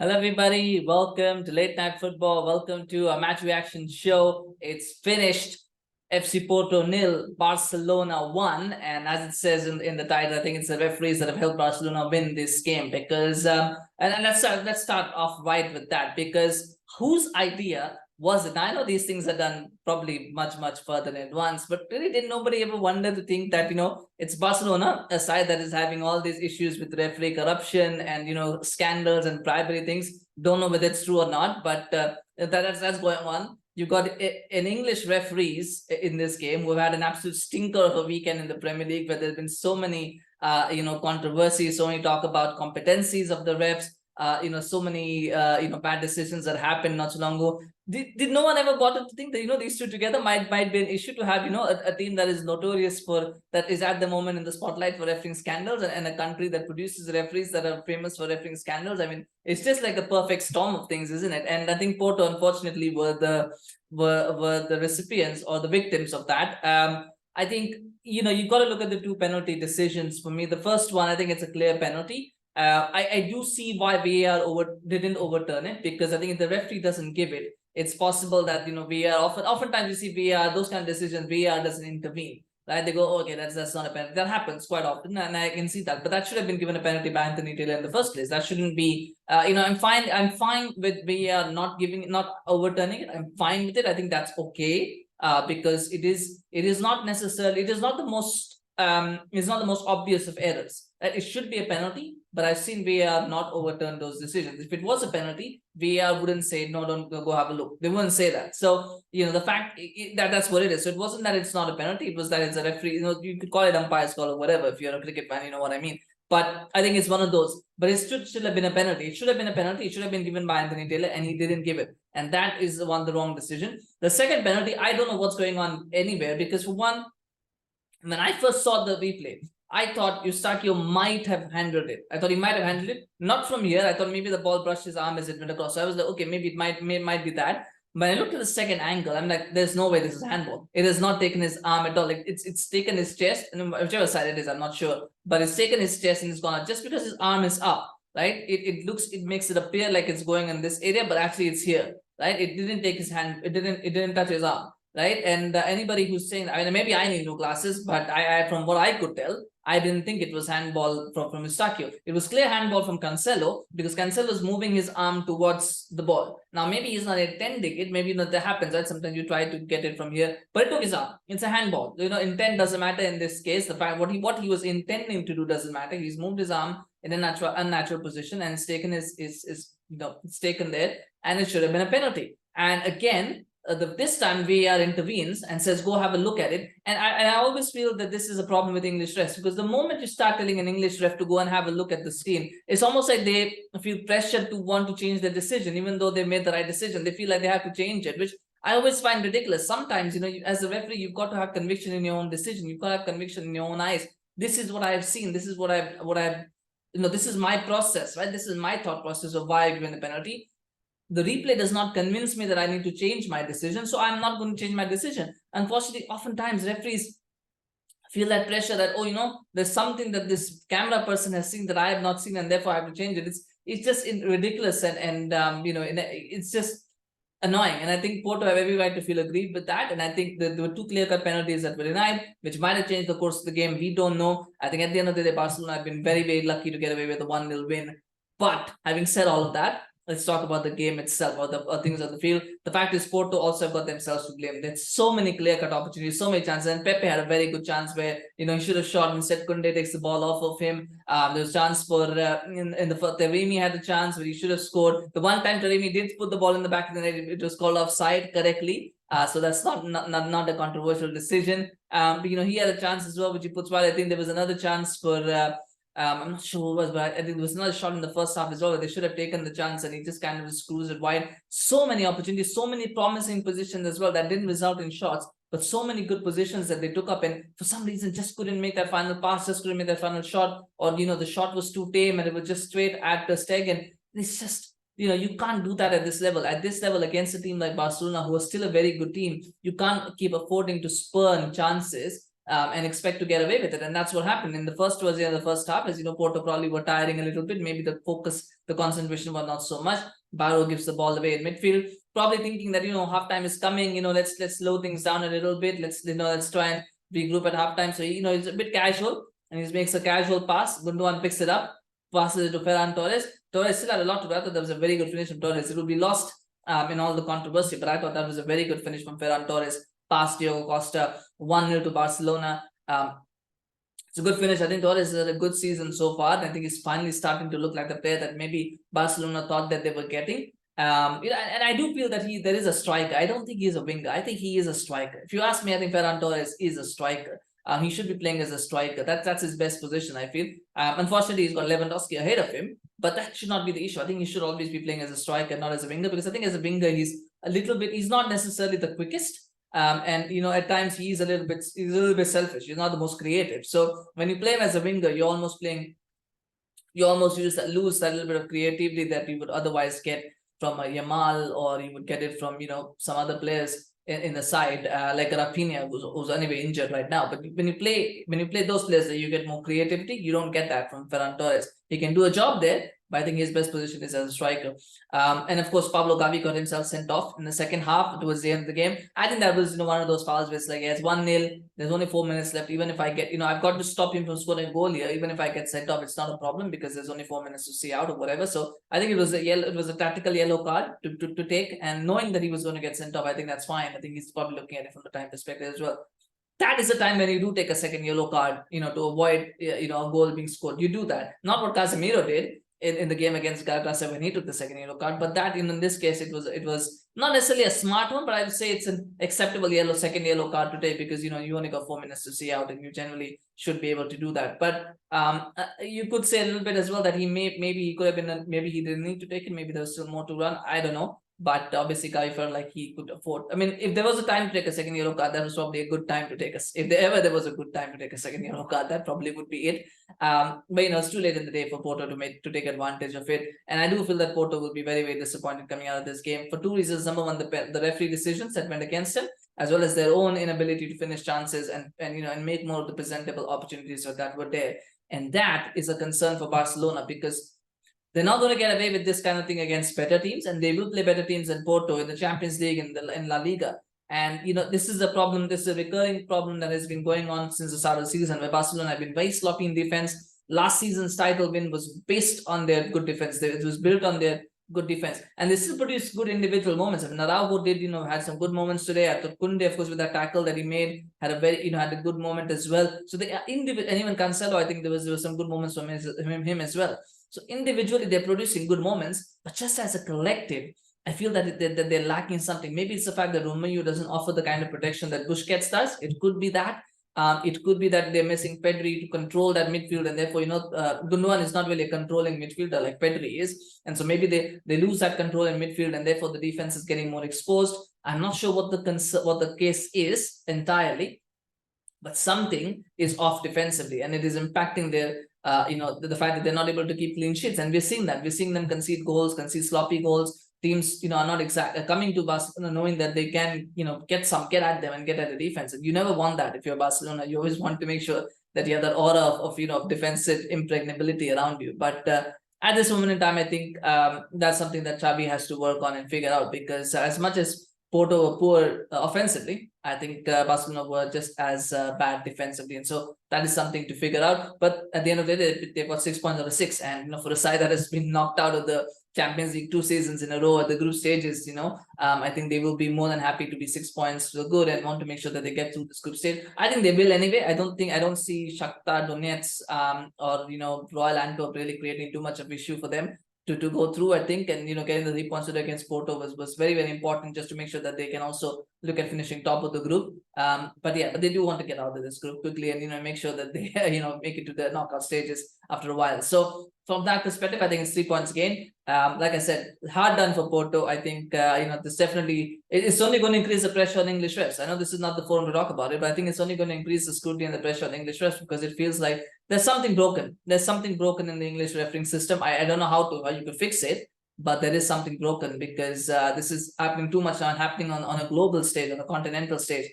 Hello, everybody. Welcome to Late Night Football. Welcome to a match reaction show. It's finished. FC Porto 0, Barcelona 1. And as it says in the title, I think it's the referees that have helped Barcelona win this game. Because and let's start off right with that. Because whose idea was it? I know these things are done probably much further in advance, but really did nobody ever wonder to think that it's Barcelona, a side that is having all these issues with referee corruption and scandals and bribery things. Don't know whether it's true or not, but that's going on. You've got an English referees in this game who have had an absolute stinker of a weekend in the Premier League, where there's been so many controversies, so many talk about competencies of the refs. So many bad decisions that happened not so long ago. Did no one ever bother to think that these two together might be an issue to have a team that is notorious for that is at the moment in the spotlight for refereeing scandals, and a country that produces referees that are famous for refereeing scandals? I mean, it's just like a perfect storm of things, isn't it? And I think Porto unfortunately were the recipients or the victims of that. I think you've got to look at the two penalty decisions. For me, the first one, I think it's a clear penalty. I do see why VAR didn't overturn it, because I think if the referee doesn't give it, it's possible that VAR oftentimes you see VAR, those kind of decisions, VAR doesn't intervene, right? They go, oh, okay, that's not a penalty. That happens quite often, and I can see that. But that should have been given a penalty by Anthony Taylor in the first place. That shouldn't be. I'm fine with VAR not overturning it. I'm fine with it. I think that's okay, because it is not necessarily, it's not the most obvious of errors. Right? It should be a penalty, but I've seen VAR not overturn those decisions. If it was a penalty, VAR wouldn't say, no, don't go have a look. They wouldn't say that. So, the fact that's what it is. So it wasn't that it's not a penalty, it was that it's a referee. You could call it umpire's call or whatever. If you're a cricket fan, you know what I mean. But I think it's one of those. But it should have been a penalty. It should have been a penalty. It should have been given by Anthony Taylor, and he didn't give it. And that is the wrong decision. The second penalty, I don't know what's going on anywhere, because for one, when I first saw the replay, I thought Eustachio might have handled it. I thought he might have handled it. Not from here. I thought maybe the ball brushed his arm as it went across. So I was like, okay, maybe it might be that. But I looked at the second angle. I'm like, there's no way this is handball. It has not taken his arm at all. Like it's taken his chest, and whichever side it is, I'm not sure. But it's taken his chest and it's gone out. Just because his arm is up, right? It makes it appear like it's going in this area, but actually it's here, right? It didn't take his hand. It didn't touch his arm. Right, and anybody who's saying, I mean, maybe I need new glasses, but I from what I could tell, I didn't think it was handball from Eustachio. It was clear handball from Cancelo, because Cancelo is moving his arm towards the ball. Now maybe he's not intending it. Maybe that happens. Right, sometimes you try to get it from here, but it took his arm. It's a handball. Intent doesn't matter in this case. The fact what he was intending to do doesn't matter. He's moved his arm in a unnatural position, and it's taken it's taken there, and it should have been a penalty. And again, this time VAR intervenes and says, go have a look at it. And I always feel that this is a problem with English refs, because the moment you start telling an English ref to go and have a look at the screen, it's almost like they feel pressure to want to change their decision, even though they made the right decision. They feel like they have to change it, which I always find ridiculous. Sometimes, as a referee, you've got to have conviction in your own decision. You've got to have conviction in your own eyes. This is what I've seen. This is what I've this is my process, right? This is my thought process of why I've given the penalty. The replay does not convince me that I need to change my decision, so I'm not going to change my decision. Unfortunately, oftentimes referees feel that pressure that, there's something that this camera person has seen that I have not seen, and therefore I have to change it. It's just ridiculous, and it's just annoying. And I think Porto have every right to feel aggrieved with that. And I think that there were two clear-cut penalties that were denied, which might have changed the course of the game. We don't know. I think at the end of the day, Barcelona have been very, very lucky to get away with a 1-0 win. But having said all of that, let's talk about the game itself, or the things on the field. The fact is, Porto also got themselves to blame. There's so many clear-cut opportunities, so many chances. And Pepe had a very good chance where he should have shot. Instead, Kounde takes the ball off of him. There was a chance for in the first. Taremi had a chance where he should have scored. The one time Taremi did put the ball in the back of the net, it was called offside correctly. So that's not a controversial decision. But he had a chance as well, which he puts wide. I think there was another chance for. I'm not sure who it was, but I think there was another shot in the first half as well. They should have taken the chance, and he just kind of screws it wide. So many opportunities, so many promising positions as well that didn't result in shots, but so many good positions that they took up, and for some reason just couldn't make that final pass, just couldn't make that final shot, or the shot was too tame and it was just straight at the Stegen. It's just you can't do that at this level. At this level, against a team like Barcelona, who are still a very good team, you can't keep affording to spurn chances and expect to get away with it. And that's what happened in the first half. As you know, Porto probably were tiring a little bit. Maybe the focus, the concentration was not so much. Barrow gives the ball away in midfield, probably thinking that, halftime is coming. Let's slow things down a little bit. Let's try and regroup at halftime. So it's a bit casual, and he makes a casual pass. Gundogan picks it up, passes it to Ferran Torres. Torres still had a lot to do. I thought that was a very good finish from Torres. It will be lost in all the controversy, but I thought that was a very good finish from Ferran Torres. Past Diogo Costa, 1-0 to Barcelona. It's a good finish. I think Torres has had a good season so far. And I think he's finally starting to look like the player that maybe Barcelona thought that they were getting. And I do feel that there is a striker. I don't think he's a winger. I think he is a striker. If you ask me, I think Ferran Torres is a striker. He should be playing as a striker. That's his best position, I feel. Unfortunately, he's got Lewandowski ahead of him, but that should not be the issue. I think he should always be playing as a striker, not as a winger, because I think as a winger, he's not necessarily the quickest. And at times he's a little bit selfish. He's not the most creative. So when you play him as a winger, you almost lose that little bit of creativity that you would otherwise get from a Yamal, or you would get it from some other players in the side, like Rafinha, who's anyway injured right now. But when you play those players, you get more creativity. You don't get that from Ferran Torres. He can do a job there, but I think his best position is as a striker. And of course, Pablo Gavi got himself sent off in the second half towards the end of the game. I think that was one of those fouls where it's like, it's 1-0. There's only 4 minutes left. Even if I get, I've got to stop him from scoring a goal here. Even if I get sent off, it's not a problem because there's only 4 minutes to see out or whatever. So I think it was a tactical yellow card to take. And knowing that he was going to get sent off, I think that's fine. I think he's probably looking at it from the time perspective as well. That is a time when you do take a second yellow card, to avoid, a goal being scored. You do that. Not what Casemiro did in the game against Galatasaray when he took the second yellow card, but that in this case it was not necessarily a smart one, but I would say it's an acceptable second yellow card to take, because you only got 4 minutes to see out, and you generally should be able to do that. But you could say a little bit as well that maybe he could have been maybe he didn't need to take it, maybe there was still more to run. I don't know. But obviously, Gavi felt like he could afford. I mean, if there was a time to take a second yellow card, that was probably a good time to take if there was a good time to take a second yellow card, that probably would be it. But it's too late in the day for Porto to take advantage of it. And I do feel that Porto will be very, very disappointed coming out of this game for two reasons. Number one, the referee decisions that went against him, as well as their own inability to finish chances and make more of the presentable opportunities that were there. And that is a concern for Barcelona, because they're not going to get away with this kind of thing against better teams, and they will play better teams in Porto, in the Champions League, in La Liga. And this is a problem. This is a recurring problem that has been going on since the start of the season, where Barcelona have been very sloppy in defense. Last season's title win was based on their good defense. It was built on their good defense, and they still produced good individual moments. I mean, Araujo did, had some good moments today. I thought Kounde, of course, with that tackle that he made, had a very, had a good moment as well. So they are individual, and even Cancelo, I think there was some good moments from him as well. So individually, they're producing good moments, but just as a collective, I feel that they're lacking something. Maybe it's the fact that Romeu doesn't offer the kind of protection that Busquets does. It could be that. It could be that they're missing Pedri to control that midfield, and therefore, Gundogan is not really a controlling midfielder like Pedri is, and so maybe they lose that control in midfield, and therefore the defense is getting more exposed. I'm not sure what the case is entirely, but something is off defensively, and it is impacting their the fact that they're not able to keep clean sheets. And we're seeing that. We're seeing them concede sloppy goals. Teams, are not coming to Barcelona knowing that they can, get at them and get at the defense. And you never want that if you're Barcelona. You always want to make sure that you have that aura of defensive impregnability around you. But at this moment in time, I think that's something that Xavi has to work on and figure out, because as much as Porto were poor offensively, I think Barcelona were just as bad defensively, and so that is something to figure out. But at the end of the day, they've got 6 points out of 6, and for a side that has been knocked out of the Champions League 2 seasons in a row at the group stages, I think they will be more than happy to be 6 points to the good and want to make sure that they get through this group stage. I think they will anyway. I don't see Shakhtar Donetsk or Royal Antwerp really creating too much of issue for them to go through, I think. And getting the 3 points against Porto was very, very important, just to make sure that they can also look at finishing top of the group. But they do want to get out of this group quickly and make sure that they make it to the knockout stages after a while. So from that perspective, I think it's 3 points gained. Like I said, hard done for Porto. I think this definitely, it's only going to increase the pressure on English refs. I know this is not the forum to talk about it, but I think it's only going to increase the scrutiny and the pressure on English refs, because it feels like there's something broken. There's something broken in the English refereeing system. I don't know how you could fix it, but there is something broken, because this is happening too much now, happening on a global stage, on a continental stage.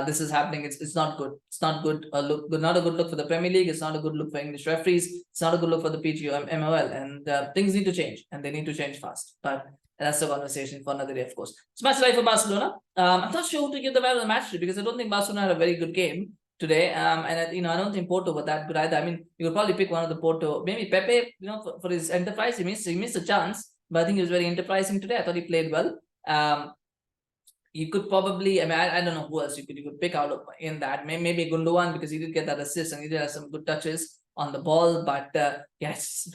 this is happening. It's not good. It's not good. Not a good look for the Premier League. It's not a good look for English referees. It's not a good look for the MOL. And things need to change, and they need to change fast. But that's a conversation for another day, of course. It's much life for Barcelona. I'm not sure who to give the man of the match to, because I don't think Barcelona had a very good game today. And I don't think Porto were that good either. I mean, you could probably pick one of the Porto, maybe Pepe, for his enterprise. He missed a chance, but I think he was very enterprising today. I thought he played well. You could probably, I don't know who else you could pick out in that. Maybe Gundogan, because he did get that assist and he did have some good touches on the ball. But yes,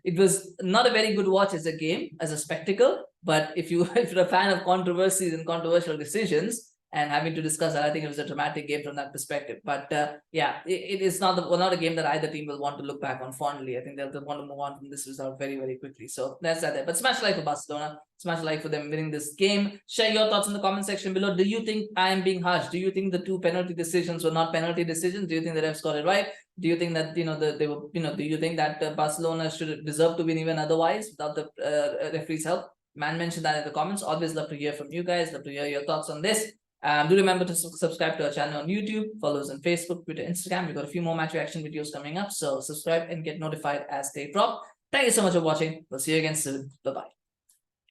it was not a very good watch as a game, as a spectacle. But if you're a fan of controversies and controversial decisions and having to discuss that, I think it was a dramatic game from that perspective. But yeah, it is not a game that either team will want to look back on fondly. I think they'll want to move on from this result very, very quickly. So that's that there. But smash life for Barcelona. Smash life for them winning this game. Share your thoughts in the comment section below. Do you think I am being harsh? Do you think the 2 penalty decisions were not penalty decisions? Do you think the refs got it right? Do you think that they were do you think that Barcelona should deserve to win even otherwise without the referee's help? Man, mention that in the comments. Always love to hear from you guys. Love to hear your thoughts on this. Do remember to subscribe to our channel on YouTube, follow us on Facebook, Twitter, Instagram. We've got a few more match reaction videos coming up, so subscribe and get notified as they drop. Thank you so much for watching. We'll see you again soon. Bye-bye.